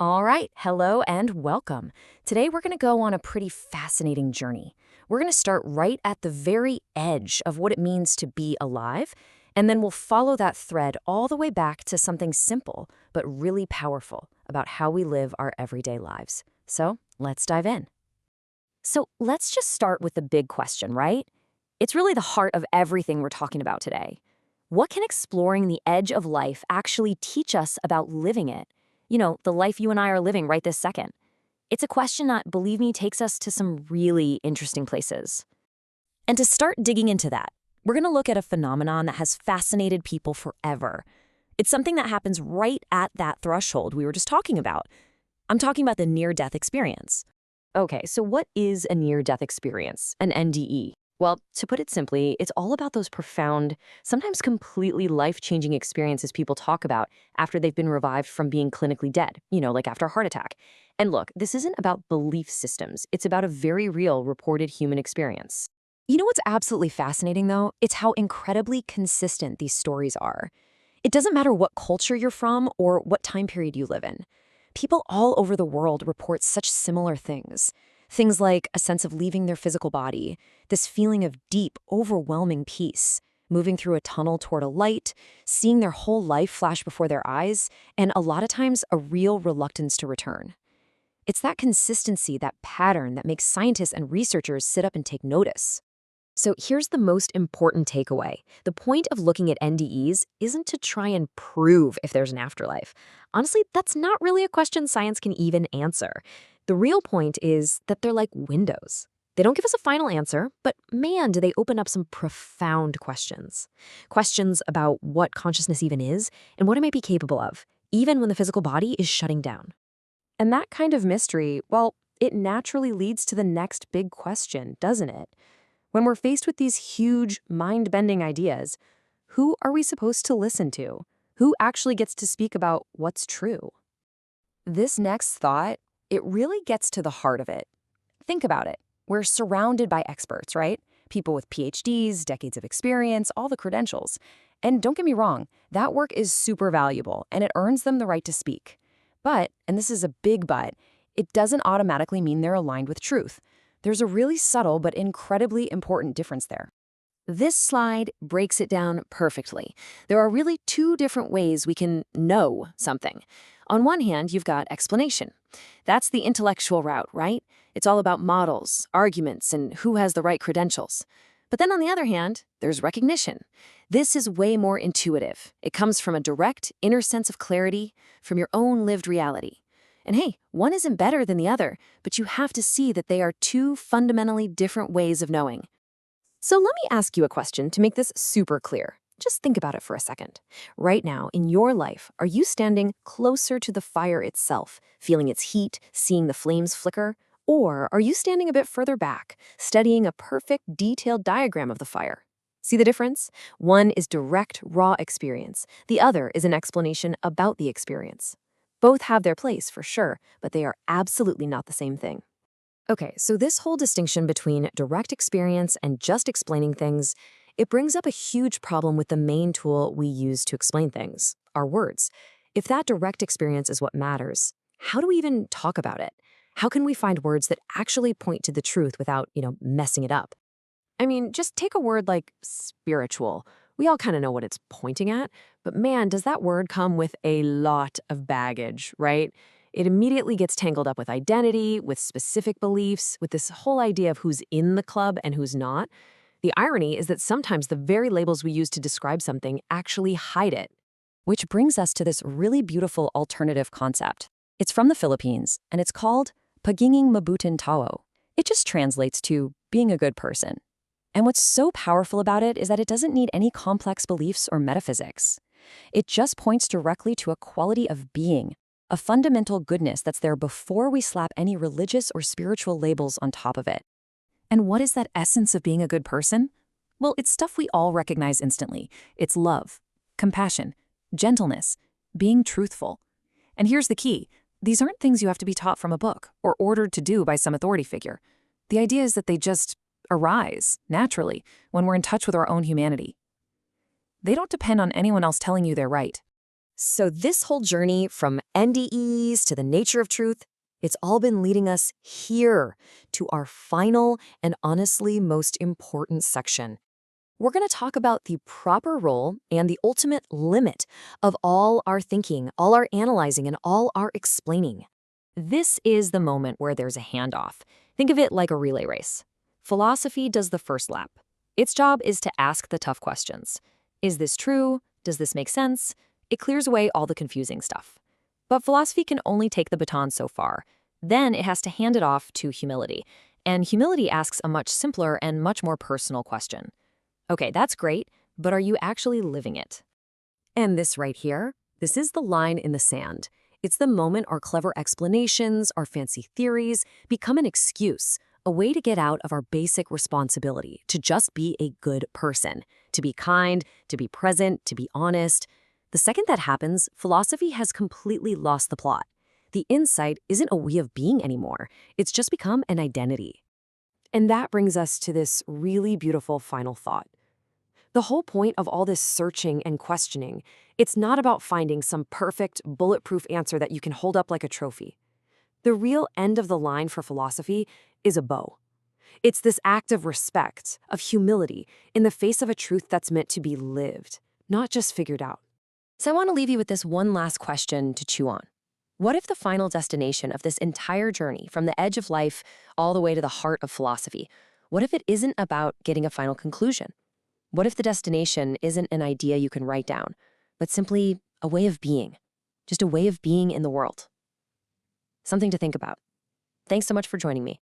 All right, hello and welcome. Today we're going to go on a pretty fascinating journey. We're going to start right at the very edge of what it means to be alive, and then we'll follow that thread all the way back to something simple but really powerful about how we live our everyday lives. So let's dive in. So let's just start with the big question, right? It's really the heart of everything we're talking about today. What can exploring the edge of life actually teach us about living it? The life you and I are living right this second. It's a question that, believe me, takes us to some really interesting places. And to start digging into that, we're going to look at a phenomenon that has fascinated people forever. It's something that happens right at that threshold we were just talking about. I'm talking about the near-death experience. Okay, so what is a near-death experience, an NDE? Well, to put it simply, it's all about those profound, sometimes completely life-changing experiences people talk about after they've been revived from being clinically dead, like after a heart attack. And look, this isn't about belief systems. It's about a very real reported human experience. You know what's absolutely fascinating, though? It's how incredibly consistent these stories are. It doesn't matter what culture you're from or what time period you live in. People all over the world report such similar things. Things like a sense of leaving their physical body, this feeling of deep, overwhelming peace, moving through a tunnel toward a light, seeing their whole life flash before their eyes, and a lot of times a real reluctance to return. It's that consistency, that pattern that makes scientists and researchers sit up and take notice. So here's the most important takeaway. The point of looking at NDEs isn't to try and prove if there's an afterlife. Honestly, that's not really a question science can even answer. The real point is that they're like windows. They don't give us a final answer, but man, do they open up some profound questions. Questions about what consciousness even is and what it might be capable of, even when the physical body is shutting down. And that kind of mystery, well, it naturally leads to the next big question, doesn't it? When we're faced with these huge, mind-bending ideas, who are we supposed to listen to? Who actually gets to speak about what's true? This next thought, it really gets to the heart of it. Think about it. We're surrounded by experts, right? People with PhDs, decades of experience, all the credentials. And don't get me wrong, that work is super valuable, and it earns them the right to speak. But, and this is a big but, it doesn't automatically mean they're aligned with truth. There's a really subtle but incredibly important difference there. This slide breaks it down perfectly. There are really two different ways we can know something. On one hand, you've got explanation. That's the intellectual route, right? It's all about models, arguments, and who has the right credentials. But then on the other hand, there's recognition. This is way more intuitive. It comes from a direct, inner sense of clarity, from your own lived reality. And hey, one isn't better than the other, but you have to see that they are two fundamentally different ways of knowing. So let me ask you a question to make this super clear. Just think about it for a second. Right now, in your life, are you standing closer to the fire itself, feeling its heat, seeing the flames flicker? Or are you standing a bit further back, studying a perfect, detailed diagram of the fire? See the difference? One is direct, raw experience. The other is an explanation about the experience. Both have their place, for sure, but they are absolutely not the same thing. Okay, so this whole distinction between direct experience and just explaining things, it brings up a huge problem with the main tool we use to explain things, our words. If that direct experience is what matters, how do we even talk about it? How can we find words that actually point to the truth without, messing it up? I mean, just take a word like spiritual. We all kind of know what it's pointing at, but man, does that word come with a lot of baggage, right? It immediately gets tangled up with identity, with specific beliefs, with this whole idea of who's in the club and who's not. The irony is that sometimes the very labels we use to describe something actually hide it. Which brings us to this really beautiful alternative concept. It's from the Philippines, and it's called pagiging mabuting tao. It just translates to being a good person. And what's so powerful about it is that it doesn't need any complex beliefs or metaphysics. It just points directly to a quality of being, a fundamental goodness that's there before we slap any religious or spiritual labels on top of it. And what is that essence of being a good person? Well, it's stuff we all recognize instantly. It's love, compassion, gentleness, being truthful. And here's the key. These aren't things you have to be taught from a book or ordered to do by some authority figure. The idea is that they just arise naturally when we're in touch with our own humanity. They don't depend on anyone else telling you they're right. So this whole journey from NDEs to the nature of truth, it's all been leading us here to our final and honestly most important section. We're going to talk about the proper role and the ultimate limit of all our thinking, all our analyzing, and all our explaining. This is the moment where there's a handoff. Think of it like a relay race. Philosophy does the first lap. Its job is to ask the tough questions. Is this true? Does this make sense? It clears away all the confusing stuff. But philosophy can only take the baton so far. Then it has to hand it off to humility. And humility asks a much simpler and much more personal question. Okay, that's great, but are you actually living it? And this right here, this is the line in the sand. It's the moment our clever explanations, our fancy theories become an excuse, a way to get out of our basic responsibility to just be a good person, to be kind, to be present, to be honest. The second that happens, philosophy has completely lost the plot. The insight isn't a way of being anymore. It's just become an identity. And that brings us to this really beautiful final thought. The whole point of all this searching and questioning, it's not about finding some perfect, bulletproof answer that you can hold up like a trophy. The real end of the line for philosophy is a bow. It's this act of respect, of humility, in the face of a truth that's meant to be lived, not just figured out. So I want to leave you with this one last question to chew on. What if the final destination of this entire journey, from the edge of life all the way to the heart of philosophy, what if it isn't about getting a final conclusion? What if the destination isn't an idea you can write down, but simply a way of being, just a way of being in the world? Something to think about. Thanks so much for joining me.